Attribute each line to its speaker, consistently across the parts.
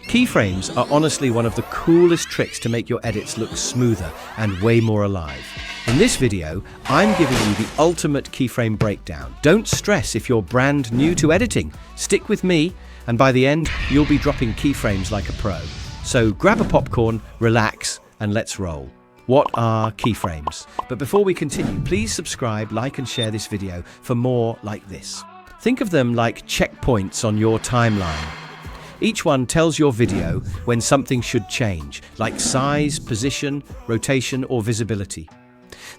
Speaker 1: Keyframes are honestly one of the coolest tricks to make your edits look smoother and way more alive. In this video, I'm giving you the ultimate keyframe breakdown. Don't stress if you're brand new to editing. Stick with me, and by the end, you'll be dropping keyframes like a pro. So grab a popcorn, relax, and let's roll. What are keyframes? But before we continue, please subscribe, like, and share this video for more like this. Think of them like checkpoints on your timeline. Each one tells your video when something should change, like size, position, rotation, or visibility.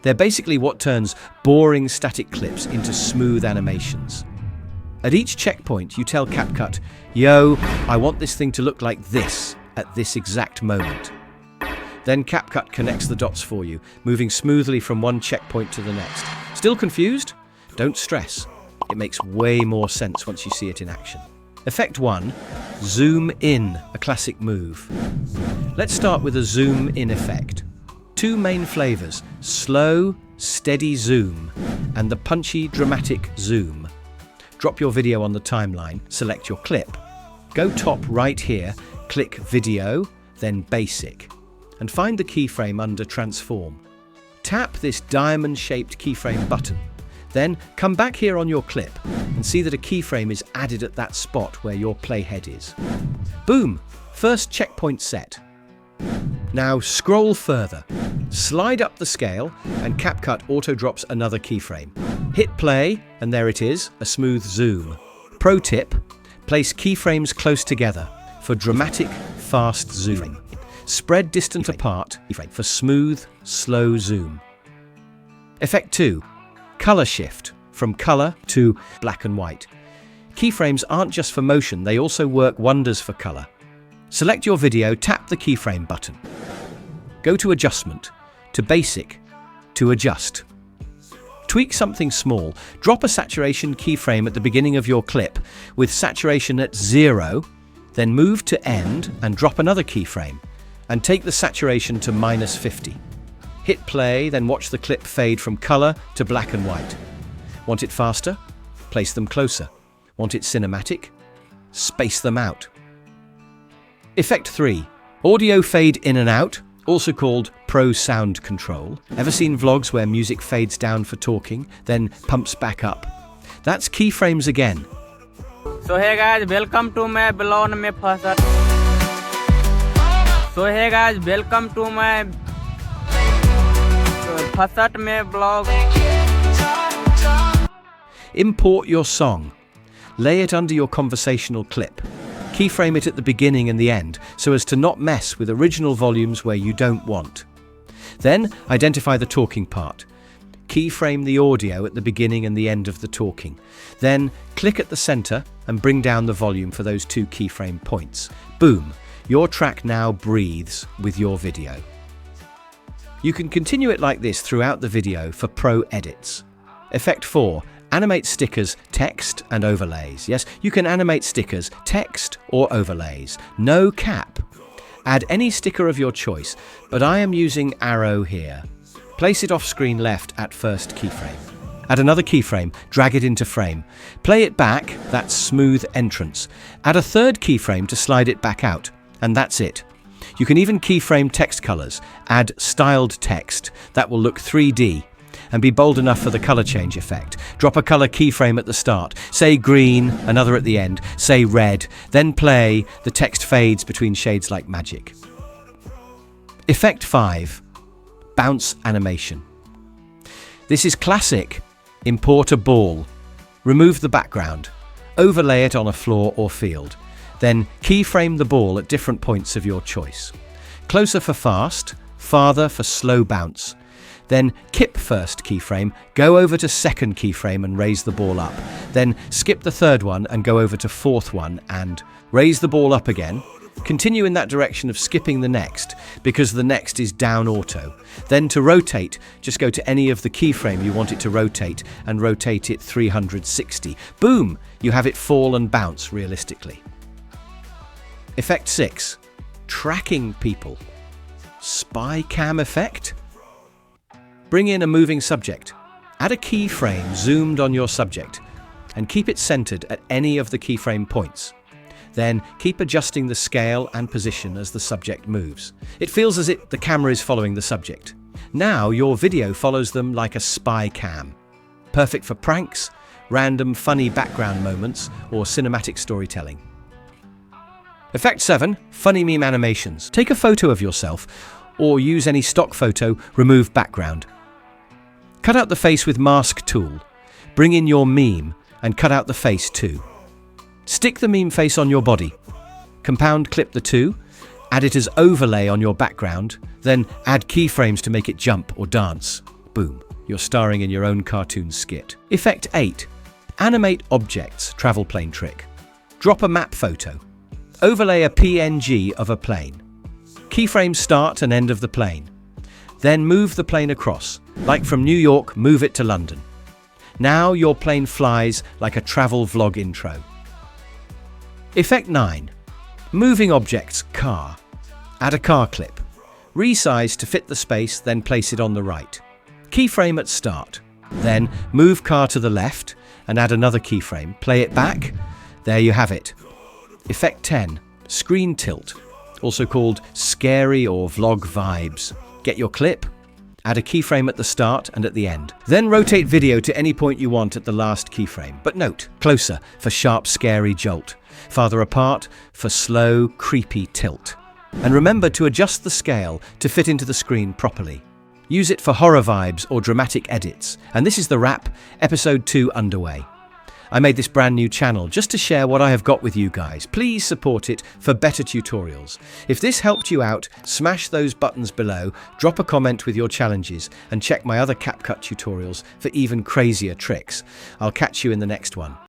Speaker 1: They're basically what turns boring static clips into smooth animations. At each checkpoint, you tell CapCut, "Yo, I want this thing to look like this at this exact moment." Then CapCut connects the dots for you, moving smoothly from one checkpoint to the next. Still confused? Don't stress. It makes way more sense once you see it in action. Effect 1, zoom in, a classic move. Let's start with a zoom in effect. Two main flavors, slow, steady zoom, and the punchy, dramatic zoom. Drop your video on the timeline, select your clip. Go top right here, click video, then basic, and find the keyframe under transform. Tap this diamond-shaped keyframe button. Then come back here on your clip and see that a keyframe is added at that spot where your playhead is. Boom! First checkpoint set. Now scroll further. Slide up the scale and CapCut auto-drops another keyframe. Hit play and there it is, a smooth zoom. Pro tip, place keyframes close together for dramatic, fast zoom. Spread distant apart for smooth, slow zoom. Effect 2. Color shift, from color to black and white. Keyframes aren't just for motion, they also work wonders for color. Select your video, tap the keyframe button. Go to adjustment, to basic, to adjust. Tweak something small, drop a saturation keyframe at the beginning of your clip with saturation at 0, then move to end and drop another keyframe, and take the saturation to -50. Hit play, then watch the clip fade from color to black and white. Want it faster? Place them closer. Want it cinematic? Space them out. Effect 3. Audio fade in and out, also called pro sound control. Ever seen vlogs where music fades down for talking, then pumps back up? That's keyframes again.
Speaker 2: So hey guys, welcome to my blog में first. So hey guys, welcome to my first में blog.
Speaker 1: Import your song. Lay it under your conversational clip. Keyframe it at the beginning and the end so as to not mess with original volumes where you don't want. Then identify the talking part. Keyframe the audio at the beginning and the end of the talking. Then click at the center and bring down the volume for those two keyframe points. Boom! Your track now breathes with your video. You can continue it like this throughout the video for pro edits. Effect 4. Animate stickers, text, and overlays. Yes, you can animate stickers, text, or overlays. No cap. Add any sticker of your choice, but I am using arrow here. Place it off screen left at first keyframe. Add another keyframe, drag it into frame. Play it back, that's smooth entrance. Add a third keyframe to slide it back out, and that's it. You can even keyframe text colors. Add styled text, that will look 3D. And be bold enough for the color change effect. Drop a color keyframe at the start. Say green, another at the end. Say red, then play. The text fades between shades like magic. Effect 5. Bounce animation. This is classic. Import a ball. Remove the background. Overlay it on a floor or field. Then keyframe the ball at different points of your choice. Closer for fast, farther for slow bounce. Then kip first keyframe, go over to second keyframe and raise the ball up. Then skip the third one and go over to fourth one and raise the ball up again. Continue in that direction of skipping the next because the next is down auto. Then to rotate, just go to any of the keyframe you want it to rotate and rotate it 360. Boom! You have it fall and bounce realistically. Effect 6. Tracking people. Spy cam effect. Bring in a moving subject. Add a keyframe zoomed on your subject and keep it centered at any of the keyframe points. Then keep adjusting the scale and position as the subject moves. It feels as if the camera is following the subject. Now your video follows them like a spy cam. Perfect for pranks, random funny background moments, or cinematic storytelling. Effect 7. Funny meme animations. Take a photo of yourself, or use any stock photo, remove background. Cut out the face with mask tool. Bring in your meme and cut out the face too. Stick the meme face on your body. Compound clip the two, add it as overlay on your background, then add keyframes to make it jump or dance. Boom, you're starring in your own cartoon skit. Effect 8. Animate objects, travel plane trick. Drop a map photo. Overlay a PNG of a plane. Keyframe start and end of the plane. Then move the plane across, like from New York, move it to London. Now your plane flies like a travel vlog intro. Effect 9. Moving objects, car. Add a car clip. Resize to fit the space, then place it on the right. Keyframe at start. Then move car to the left and add another keyframe. Play it back. There you have it. Effect 10. Screen tilt, also called scary or vlog vibes. Get your clip. Add a keyframe at the start and at the end. Then rotate video to any point you want at the last keyframe. But note, closer for sharp, scary jolt. Farther apart for slow, creepy tilt. And remember to adjust the scale to fit into the screen properly. Use it for horror vibes or dramatic edits. And this is the wrap, episode 2 underway. I made this brand new channel just to share what I have got with you guys. Please support it for better tutorials. If this helped you out, smash those buttons below, drop a comment with your challenges, and check my other CapCut tutorials for even crazier tricks. I'll catch you in the next one.